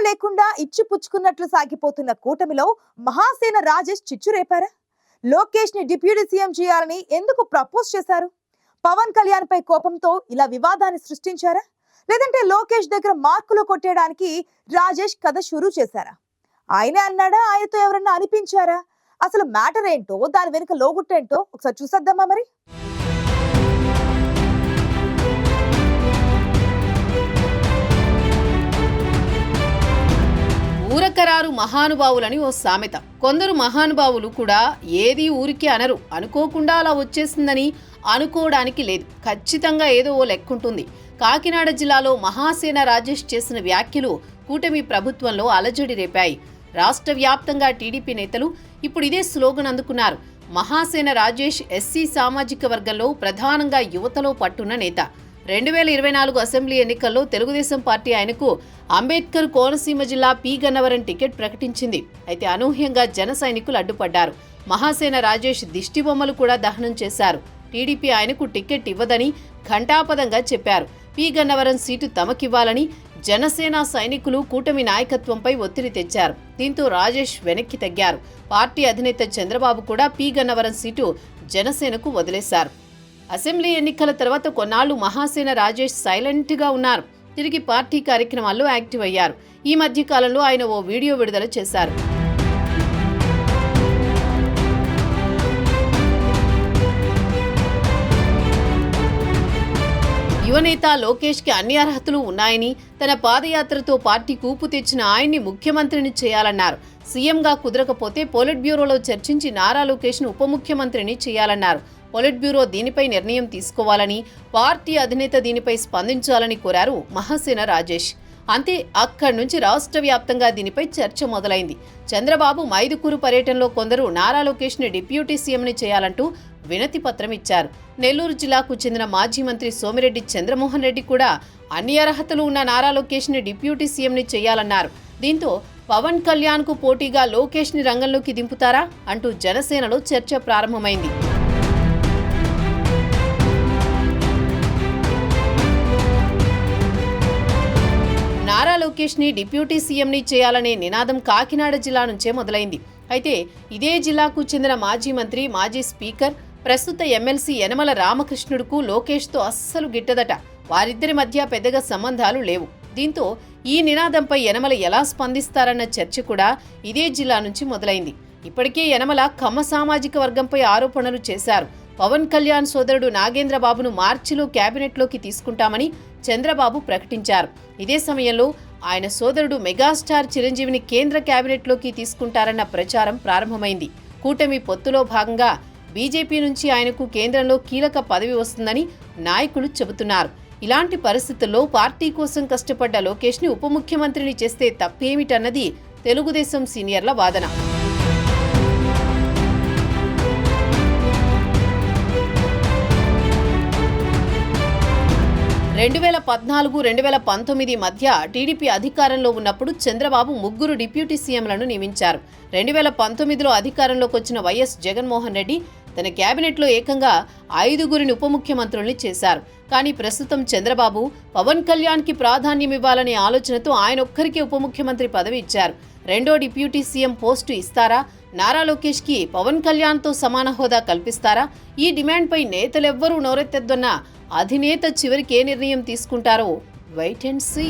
చర్చలు లేకుండా ఇచ్చిపుచ్చుకున్నట్లు సాగిపోతున్న కూటమిలో మహాసేన రాజేష్ చిచ్చు రేపారా? లోకేష్ ని డిప్యూటీ సీఎం చేయాలని ఎందుకు ప్రపోజ్ చేశారు? పవన్ కళ్యాణ్ పై కోపంతో ఇలా వివాదాన్ని సృష్టించారా? లేదంటే లోకేష్ దగ్గర మార్కులు కొట్టేయడానికి రాజేష్ కథ షురూ చేశారా? ఆయనే అన్నాడా, ఆయనతో ఎవరన్నా అనిపించారా? అసలు మ్యాటర్ ఏంటో, దాని వెనుక లోగుట్టేంటో ఒకసారి చూసేద్దామా మరి? ఊరకరారు మహానుభావులని ఓ సామెత. కొందరు మహానుభావులు కూడా ఏది ఊరికి అనరు. అనుకోకుండా అలా వచ్చేసిందని అనుకోవడానికి లేదు, ఖచ్చితంగా ఏదో ఓ లెక్కుంటుంది. కాకినాడ జిల్లాలో మహాసేన రాజేష్ చేసిన వ్యాఖ్యలు కూటమి ప్రభుత్వంలో అలజడి రేపాయి. రాష్ట్ర వ్యాప్తంగా టీడీపీ నేతలు ఇప్పుడు ఇదే స్లోగన్ అందుకున్నారు. మహాసేన రాజేష్ ఎస్సీ సామాజిక వర్గంలో ప్రధానంగా యువతలో పట్టున్న నేత. 2024 అసెంబ్లీ ఎన్నికల్లో తెలుగుదేశం పార్టీ ఆయనకు అంబేద్కర్ కోనసీమ జిల్లా పి గన్నవరం టికెట్ ప్రకటించింది. అయితే అనూహ్యంగా జన సైనికులు అడ్డుపడ్డారు. మహాసేన రాజేష్ దిష్టిబొమ్మలు కూడా దహనం చేశారు. టీడీపీ ఆయనకు టికెట్ ఇవ్వదని ఘంటాపదంగా చెప్పారు. పి గన్నవరం సీటు తమకివ్వాలని జనసేన సైనికులు కూటమి నాయకత్వంపై ఒత్తిడి తెచ్చారు. దీంతో రాజేష్ వెనక్కి తగ్గారు. పార్టీ అధినేత చంద్రబాబు కూడా పి గన్నవరం సీటు జనసేనకు వదిలేశారు. అసెంబ్లీ ఎన్నికల తర్వాత కొన్నాళ్లు మహాసేన రాజేష్ సైలెంట్గా ఉన్నారు. తిరిగి పార్టీ కార్యక్రమాల్లో యాక్టివ్ అయ్యారు. ఈ మధ్య కాలంలో ఆయన ఓ వీడియో విడుదల చేశారు. యువనేత లోకేష్కి అన్ని అర్హతలు ఉన్నాయని, తన పాదయాత్రతో పార్టీ కూపు తెచ్చిన ఆయన్ని ముఖ్యమంత్రిని చేయాలన్నారు. సీఎంగా కుదరకపోతే పొలిట్ బ్యూరోలో చర్చించి నారా లోకేష్ను ఉప ముఖ్యమంత్రిని చేయాలన్నారు. పొలిట్ బ్యూరో దీనిపై నిర్ణయం తీసుకోవాలని, పార్టీ అధినేత దీనిపై స్పందించాలని కోరారు మహాసేన రాజేష్. అంతే, అక్కడి నుంచి రాష్ట్ర వ్యాప్తంగా దీనిపై చర్చ మొదలైంది. చంద్రబాబు మైదుకూరు పర్యటనలో కొందరు నారా లోకేష్ని డిప్యూటీ సీఎంని చేయాలంటూ వినతి పత్రం ఇచ్చారు. నెల్లూరు జిల్లాకు చెందిన మాజీ మంత్రి సోమిరెడ్డి చంద్రమోహన్ రెడ్డి కూడా అన్ని అర్హతలు ఉన్న నారా లోకేష్ని డిప్యూటీ సీఎంని చేయాలన్నారు. దీంతో పవన్ కళ్యాణ్కు పోటీగా లోకేష్ని రంగంలోకి దింపుతారా అంటూ జనసేనలో చర్చ ప్రారంభమైంది. నారా లోకేష్ని డిప్యూటీ సీఎంని చేయాలనే నినాదం కాకినాడ జిల్లా నుంచే మొదలైంది. అయితే ఇదే జిల్లాకు చెందిన మాజీ మంత్రి, మాజీ స్పీకర్, ప్రస్తుత ఎమ్మెల్సీ యనమల రామకృష్ణుడుకు లోకేష్తో అస్సలు గిట్టదట. వారిద్దరి మధ్య పెద్దగా సంబంధాలు లేవు. దీంతో ఈ నినాదంపై యనమల ఎలా స్పందిస్తారన్న చర్చ కూడా ఇదే జిల్లా నుంచి మొదలైంది. ఇప్పటికే యనమల కమ్మ సామాజిక వర్గంపై ఆరోపణలు చేశారు. పవన్ కళ్యాణ్ సోదరుడు నాగేంద్రబాబును మార్చిలో కేబినెట్లోకి తీసుకుంటామని చంద్రబాబు ప్రకటించారు. ఇదే సమయంలో ఆయన సోదరుడు మెగాస్టార్ చిరంజీవిని కేంద్ర కేబినెట్లోకి తీసుకుంటారన్న ప్రచారం ప్రారంభమైంది. కూటమి పొత్తులో భాగంగా బీజేపీ నుంచి ఆయనకు కేంద్రంలో కీలక పదవి వస్తుందని నాయకులు చెబుతున్నారు. ఇలాంటి పరిస్థితుల్లో పార్టీ కోసం కష్టపడ్డ లోకేష్ని ఉప ముఖ్యమంత్రిని చేస్తే తప్పేమిటన్నది తెలుగుదేశం సీనియర్ల వాదన. 2014-2019 మధ్య టీడీపీ అధికారంలో ఉన్నప్పుడు చంద్రబాబు 3 డిప్యూటీ సీఎంలను నియమించారు. 2019లో అధికారంలోకి వచ్చిన వైఎస్ జగన్మోహన్ రెడ్డి తన కేబినెట్లో ఏకంగా 5 ఉప ముఖ్యమంత్రుల్ని చేశారు. కానీ ప్రస్తుతం చంద్రబాబు పవన్ కళ్యాణ్కి ప్రాధాన్యమివ్వాలనే ఆలోచనతో ఆయన ఒక్కరికే ఉప ముఖ్యమంత్రి పదవి ఇచ్చారు. రెండో డిప్యూటీ సీఎం పోస్టు ఇస్తారా? నారా లోకేష్కి పవన్ కళ్యాణ్తో సమాన హోదా కల్పిస్తారా? ఈ డిమాండ్పై నేతలెవ్వరూ నోరెత్తొద్దన్న అధినేత చివరికి ఏ నిర్ణయం తీసుకుంటారో వెయిట్ అండ్ సీ.